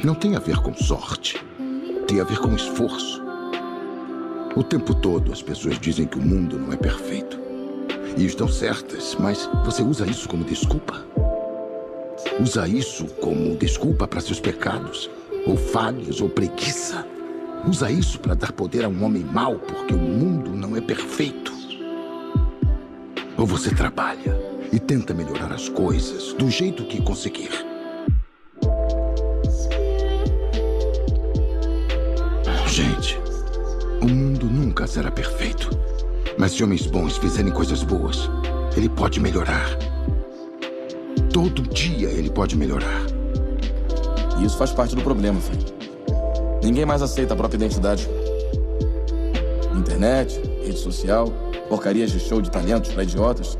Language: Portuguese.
Não tem a ver com sorte. Tem a ver com esforço. O tempo todo as pessoas dizem que o mundo não é perfeito. E estão certas, mas você usa isso como desculpa? Usa isso como desculpa para seus pecados, ou falhas, ou preguiça. Usa isso para dar poder a um homem mau porque o mundo não é perfeito. Ou você trabalha e tenta melhorar as coisas do jeito que conseguir. Gente, o mundo nunca será perfeito. Mas se homens bons fizerem coisas boas, ele pode melhorar. Todo dia ele pode melhorar. E isso faz parte do problema, filho. Ninguém mais aceita a própria identidade. Internet, rede social, porcarias de show de talentos pra idiotas.